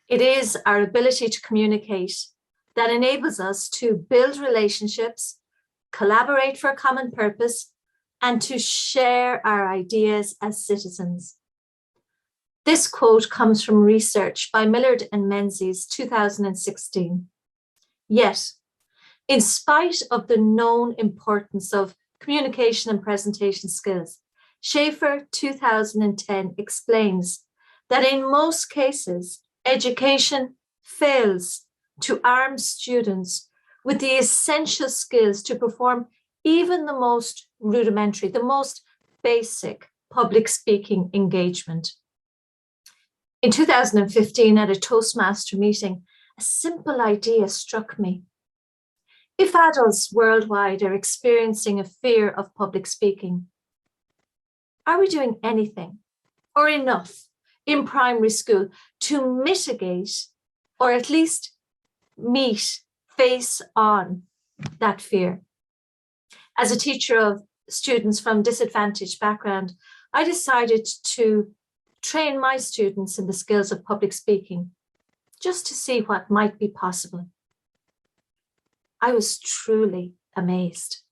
It is our ability to communicate that enables us to build relationships, collaborate for a common purpose, and to share our ideas as citizens. This quote comes from research by Millard and Menzies, 2016. Yet, in spite of the known importance of communication and presentation skills, Schaefer, 2010, explains that in most cases, education fails to arm students with the essential skills to perform even the most rudimentary, the most basic public speaking engagement. In 2015, at a Toastmaster meeting, a simple idea struck me. If adults worldwide are experiencing a fear of public speaking, are we doing anything or enough in primary school to mitigate or at least meet face on that fear? As a teacher of students from disadvantaged background, I decided to train my students in the skills of public speaking, just to see what might be possible. I was truly amazed.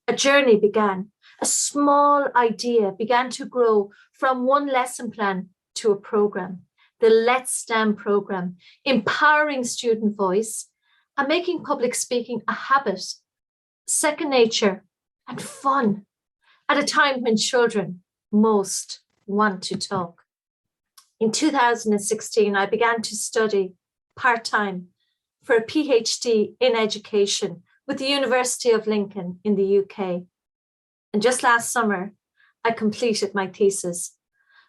A journey began. A small idea began to grow from one lesson plan to a program, the Let's STEM program, empowering student voice and making public speaking a habit, second nature, and fun at a time when children most want to talk. In 2016, I began to study part-time for a PhD in education with the University of Lincoln in the UK. And just last summer, I completed my thesis.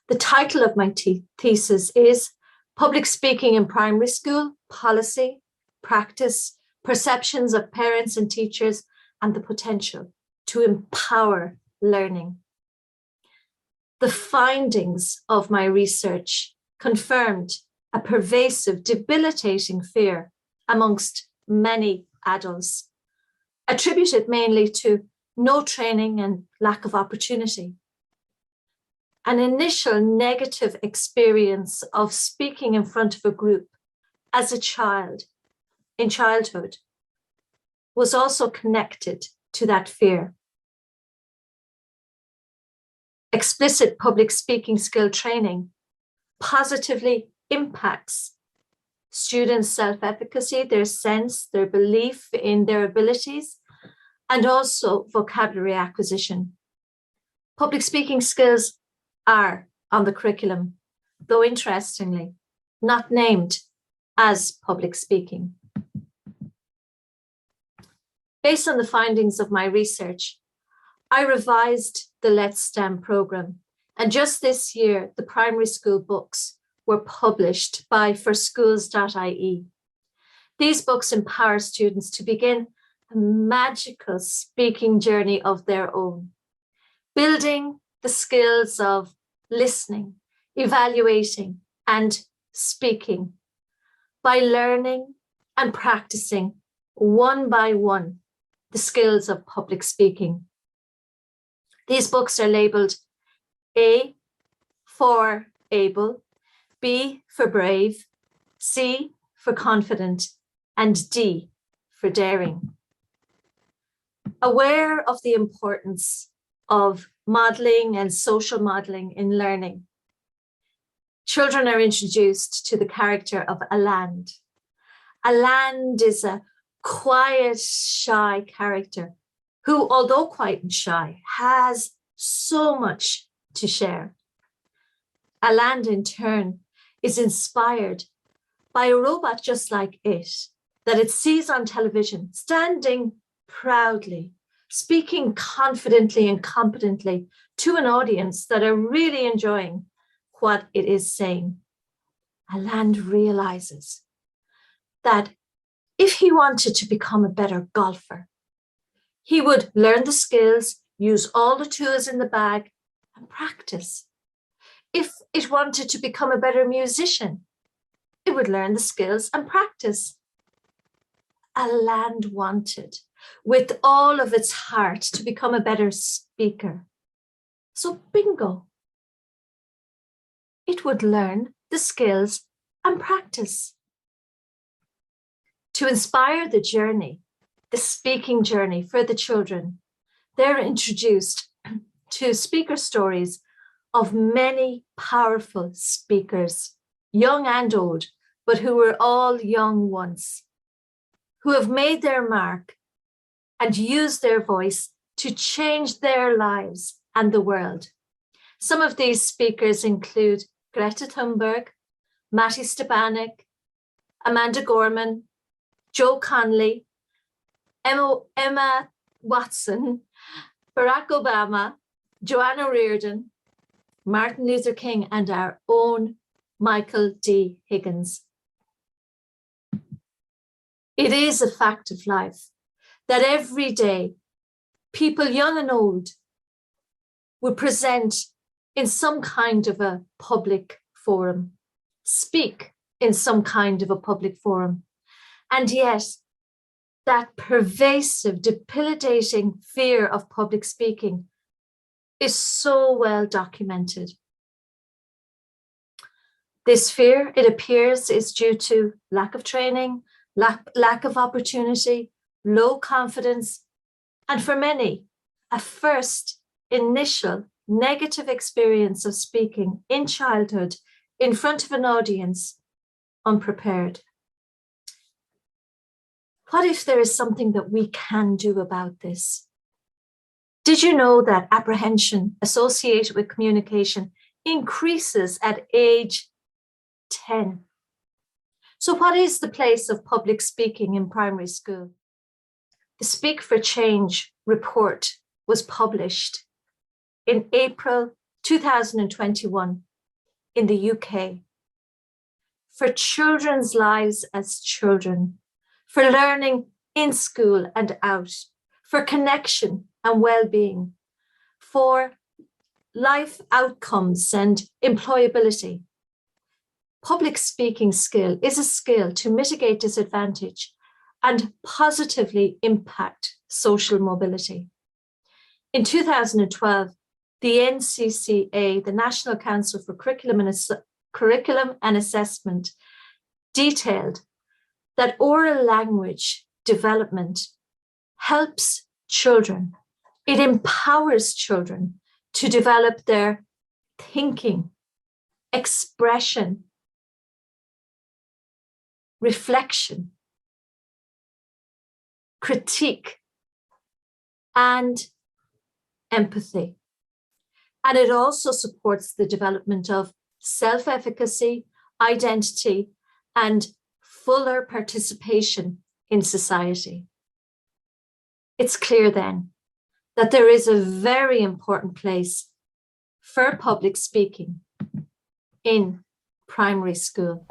The title of my thesis is Public Speaking in Primary School, Policy, Practice, Perceptions of Parents and Teachers, and the Potential to Empower Learning. The findings of my research confirmed a pervasive, debilitating fear amongst many adults, attributed mainly to no training and lack of opportunity. An initial negative experience of speaking in front of a group as a child in childhood was also connected to that fear. Explicit public speaking skill training positively impacts students' self-efficacy, their sense, their belief in their abilities, and also vocabulary acquisition. Public speaking skills are on the curriculum, though interestingly, not named as public speaking. Based on the findings of my research, I revised the Let's STEM program, and just this year, the primary school books were published by forschools.ie. These books empower students to begin a magical speaking journey of their own, building the skills of listening, evaluating, and speaking by learning and practicing one by one the skills of public speaking. These books are labeled A for able, B for brave, C for confident, and D for daring. Aware of the importance of modeling and social modeling in learning, children are introduced to the character of Aland. Aland is a quiet, shy character who, although quiet and shy, has so much to share. Aland, in turn, is inspired by a robot just like it, that it sees on television, standing proudly, speaking confidently and competently to an audience that are really enjoying what it is saying. Aland realizes that if he wanted to become a better golfer, he would learn the skills, use all the tools in the bag, and practice. If it wanted to become a better musician, it would learn the skills and practice. Aland wanted, with all of its heart, to become a better speaker. So bingo, it would learn the skills and practice. To inspire the journey, the speaking journey for the children, they're introduced to speaker stories of many powerful speakers, young and old, but who were all young once, who have made their mark and used their voice to change their lives and the world. Some of these speakers include Greta Thunberg, Matty Stepanek, Amanda Gorman, Joe Conley, Emma Watson, Barack Obama, Joanna Reardon, Martin Luther King, and our own Michael D. Higgins. It is a fact of life that every day, people young and old will present in some kind of a public forum, speak in some kind of a public forum. And yet, that pervasive, debilitating fear of public speaking is so well documented. This fear, it appears, is due to lack of training, lack of opportunity, low confidence, and for many, a first initial negative experience of speaking in childhood in front of an audience, unprepared. What if there is something that we can do about this? Did you know that apprehension associated with communication increases at age 10? So what is the place of public speaking in primary school? The Speak for Change report was published in April 2021 in the UK. For children's lives as children, for learning in school and out, for connection and well-being, for life outcomes and employability. Public speaking skill is a skill to mitigate disadvantage and positively impact social mobility. In 2012, the NCCA, the National Council for Curriculum and Assessment, detailed that oral language development helps children. It empowers children to develop their thinking, expression, reflection, critique, and empathy. And it also supports the development of self-efficacy, identity, and fuller participation in society. It's clear then that there is a very important place for public speaking in primary school.